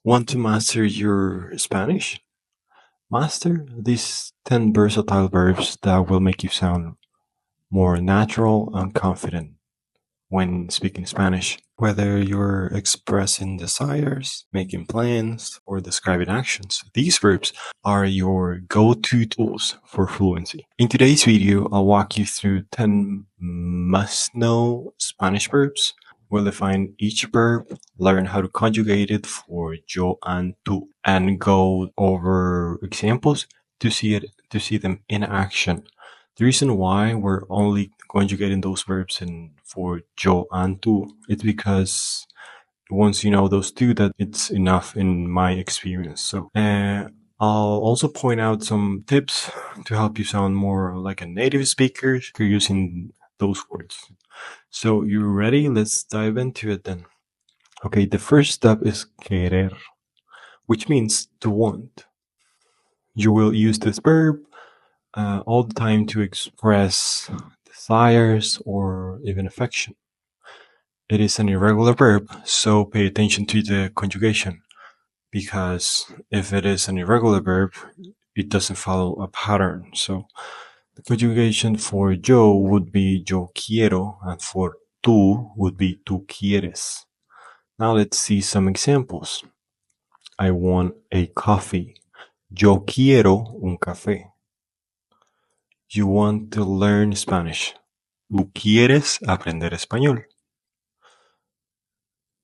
Want to master your Spanish? Master these 10 versatile verbs that will make you sound more natural and confident when speaking Spanish. Whether you're expressing desires, making plans, or describing actions, these verbs are your go-to tools for fluency. In today's video, I'll walk you through 10 must-know Spanish verbs. We'll define each verb, learn how to conjugate it for yo and tú, and go over examples to see them in action. The reason why we're only conjugating those verbs in for yo and tú is because once you know those two, that it's enough in my experience. So I'll also point out some tips to help you sound more like a native speaker using those words. So you ready? Let's dive into it then. Okay, the first step is querer, which means to want. You will use this verb all the time to express desires or even affection. It is an irregular verb, so pay attention to the conjugation, because if it is an irregular verb, it doesn't follow a pattern. So the conjugation for yo would be yo quiero, and for tú would be tú quieres. Now let's see some examples. I want a coffee. Yo quiero un café. You want to learn Spanish. Tú quieres aprender español.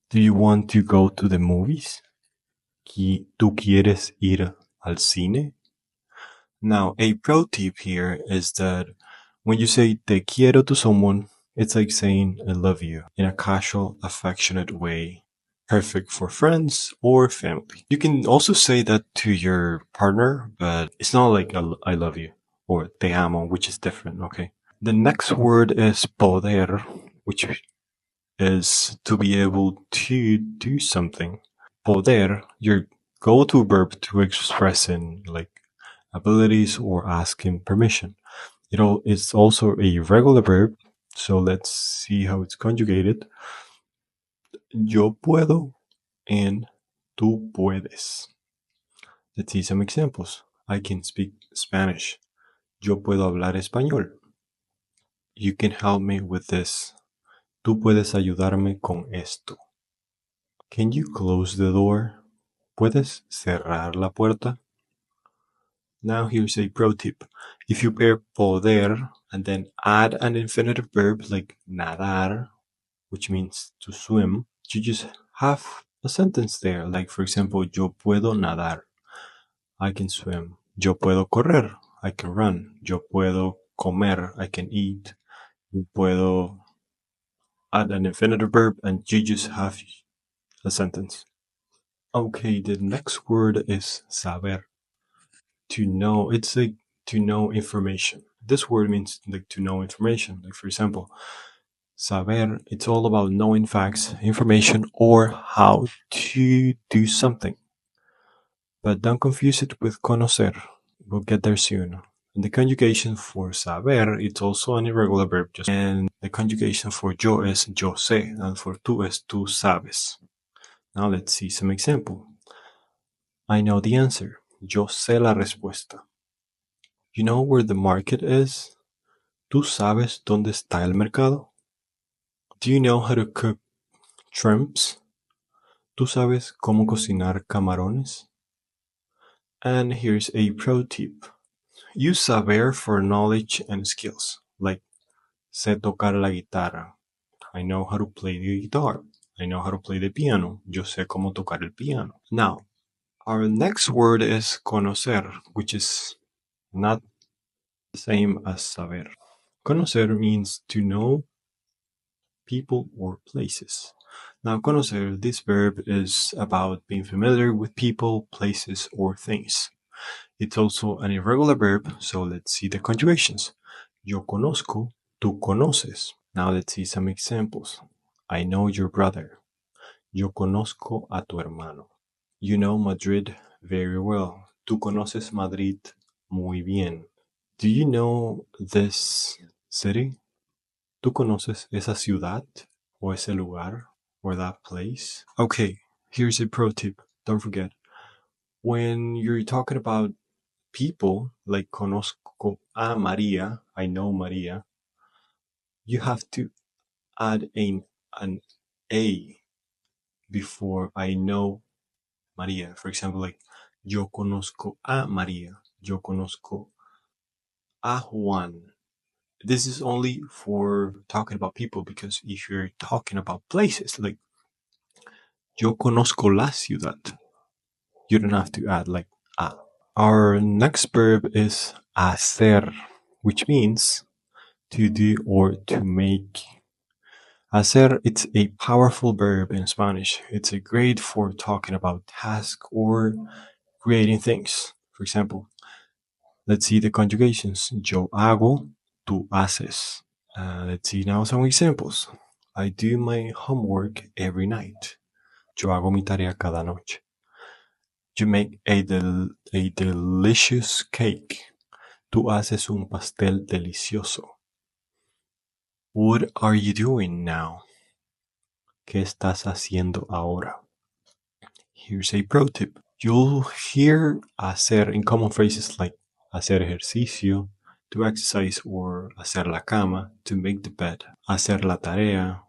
Do you want to go to the movies? ¿Tú quieres ir al cine? Now, a pro tip here is that when you say te quiero to someone, it's like saying I love you in a casual, affectionate way, perfect for friends or family. You can also say that to your partner, but it's not like I love you or te amo, which is different, okay? The next word is poder, which is to be able to do something. Poder, your go-to verb to expressing like abilities or asking permission. It's also a regular verb, so let's see how it's conjugated. Yo puedo and tú puedes. Let's see some examples. I can speak Spanish. Yo puedo hablar español. You can help me with this. Tú puedes ayudarme con esto. Can you close the door? ¿Puedes cerrar la puerta? Now here's a pro tip. If you pair poder and then add an infinitive verb like nadar, which means to swim, you just have a sentence there. Like for example, yo puedo nadar. I can swim. Yo puedo correr. I can run. Yo puedo comer. I can eat. Yo puedo add an infinitive verb and you just have a sentence. Okay, the next word is saber. To know, it's like to know information. This word means like to know information. Like for example, saber, it's all about knowing facts, information, or how to do something. But don't confuse it with conocer. We'll get there soon. And the conjugation for saber, it's also an irregular verb. And the conjugation for yo is yo sé, and for tú is tú sabes. Now let's see some example. I know the answer. Yo sé la respuesta. You know where the market is? ¿Tú sabes dónde está el mercado? Do you know how to cook shrimps? ¿Tú sabes cómo cocinar camarones? And here's a pro tip. Use saber for knowledge and skills, like sé tocar la guitarra. I know how to play the guitar. I know how to play the piano. Yo sé cómo tocar el piano. Now, our next word is conocer, which is not the same as saber. Conocer means to know people or places. Now, conocer, this verb is about being familiar with people, places, or things. It's also an irregular verb, so let's see the conjugations. Yo conozco, tú conoces. Now let's see some examples. I know your brother. Yo conozco a tu hermano. You know Madrid very well. Tú conoces Madrid muy bien. Do you know this city? ¿Tú conoces esa ciudad o ese lugar or that place? Okay, here's a pro tip. don't forget, when you're talking about people, like conozco a Maria, I know Maria, you have to add an A before I know Maria. For example, like yo conozco a Maria, yo conozco a Juan. This is only for talking about people, because if you're talking about places, like yo conozco la ciudad, you don't have to add like a. Our next verb is hacer, which means to do or to make. Hacer, it's a powerful verb in Spanish. It's a great for talking about task or creating things. For example, let's see the conjugations. Yo hago, tú haces. Let's see now some examples. I do my homework every night. Yo hago mi tarea cada noche. You make a delicious cake. Tú haces un pastel delicioso. What are you doing now? ¿Qué estás haciendo ahora? Here's a pro tip. You'll hear hacer in common phrases like hacer ejercicio, to exercise, or hacer la cama, to make the bed, hacer la tarea,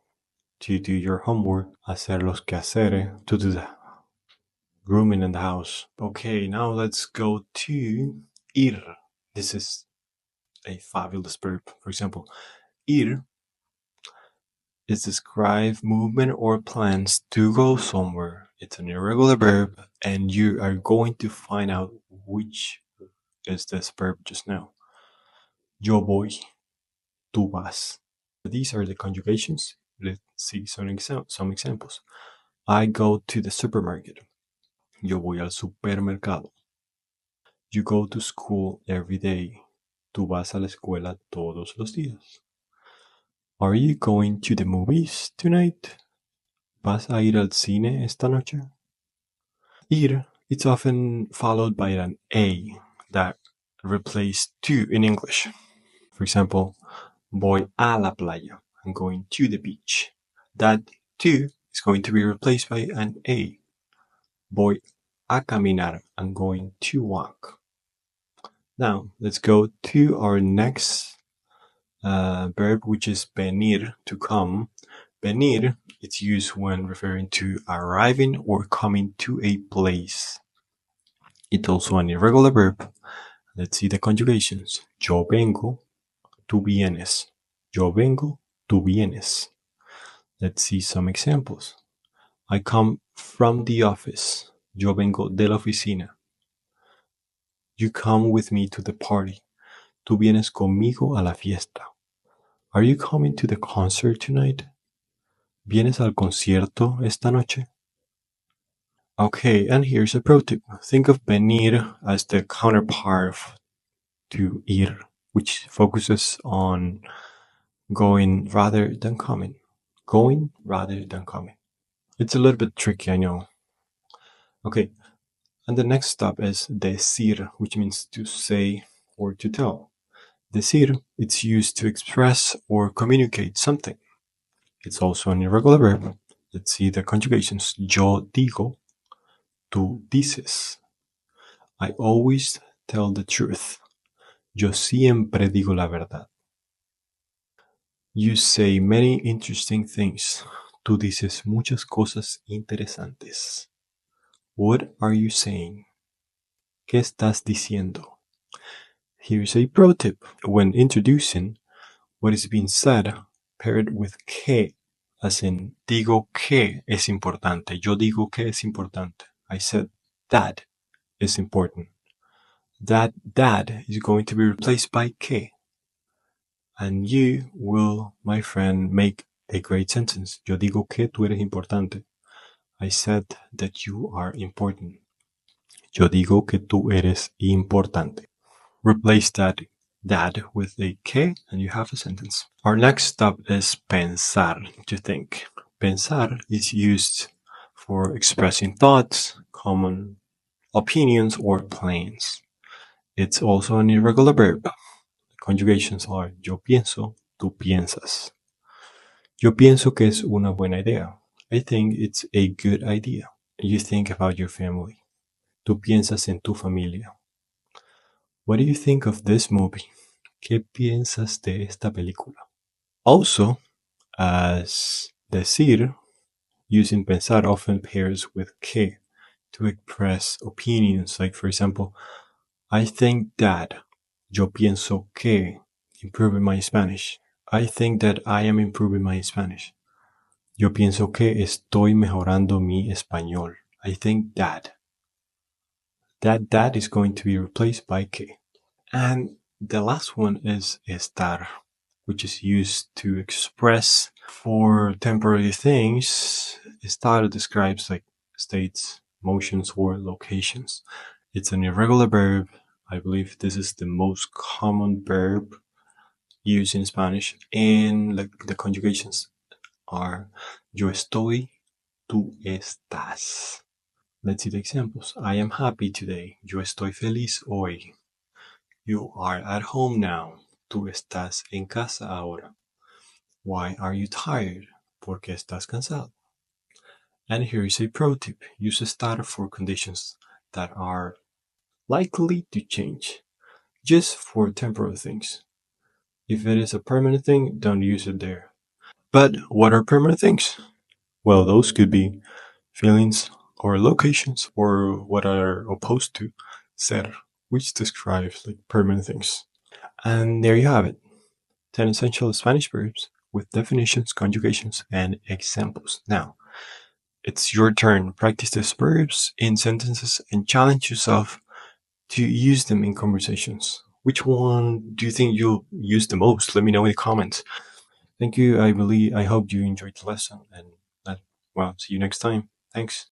to do your homework, hacer los quehaceres, to do the grooming in the house. Okay, now let's go to ir. This is a fabulous verb. For example, ir is describe movement or plans to go somewhere. It's an irregular verb, and you are going to find out which is this verb just now. Yo voy, tú vas. These are the conjugations. Let's see some examples. I go to the supermarket. Yo voy al supermercado. You go to school every day. Tú vas a la escuela todos los días. Are you going to the movies tonight? ¿Vas a ir al cine esta noche? Ir, it's often followed by an A that replaces to in English. For example, voy a la playa. I'm going to the beach. That to is going to be replaced by an A. Voy a caminar. I'm going to walk. Now, let's go to our next verb, which is venir, to come. Venir, it's used when referring to arriving or coming to a place. It's also an irregular verb. Let's see the conjugations. Yo vengo, tú vienes. Yo vengo, tú vienes. Let's see some examples. I come from the office. Yo vengo de la oficina. You come with me to the party. Tú vienes conmigo a la fiesta. Are you coming to the concert tonight? ¿Vienes al concierto esta noche? Okay, and here's a pro tip. Think of venir as the counterpart to ir, which focuses on going rather than coming. Going rather than coming. It's a little bit tricky, I know. Okay, and the next stop is decir, which means to say or to tell. Decir, it's used to express or communicate something. It's also an irregular verb. Let's see the conjugations. Yo digo, tú dices. I always tell the truth. Yo siempre digo la verdad. You say many interesting things. Tú dices muchas cosas interesantes. What are you saying? ¿Qué estás diciendo? Here's a pro tip. When introducing what is being said, pair it with que, as in digo que es importante. Yo digo que es importante. I said that is important. That is going to be replaced by que. And you will, my friend, make a great sentence. Yo digo que tú eres importante. I said that you are important. Yo digo que tú eres importante. Replace that with a que and you have a sentence. Our next stop is pensar, to think. Pensar is used for expressing thoughts, common opinions, or plans. It's also an irregular verb. The conjugations are yo pienso, tú piensas. Yo pienso que es una buena idea. I think it's a good idea. you think about your family. Tú piensas en tu familia. What do you think of this movie? ¿Qué piensas de esta película? Also, as decir, using pensar often pairs with que to express opinions. Like, for example, I think that, yo pienso que, improving my Spanish. I think that I am improving my Spanish. Yo pienso que estoy mejorando mi español. I think that. That is going to be replaced by que. And the last one is estar, which is used to express for temporary things. Estar describes like states, motions, or locations. It's an irregular verb. I believe this is the most common verb used in Spanish. And like the conjugations are yo estoy, tú estás. Let's see the examples. I am happy today. Yo estoy feliz hoy. You are at home now. Tú estás en casa ahora. Why are you tired? Porque estás cansado. And here is a pro tip. Use estar for conditions that are likely to change, just for temporary things. If it is a permanent thing, don't use it there. But what are permanent things? Well, those could be feelings or locations or what are opposed to ser, which describes like permanent things. And there you have it. 10 essential Spanish verbs with definitions, conjugations, and examples. Now, it's your turn. Practice these verbs in sentences and challenge yourself to use them in conversations. Which one do you think you'll use the most? Let me know in the comments. Thank you. I hope you enjoyed the lesson and that, well, see you next time. Thanks.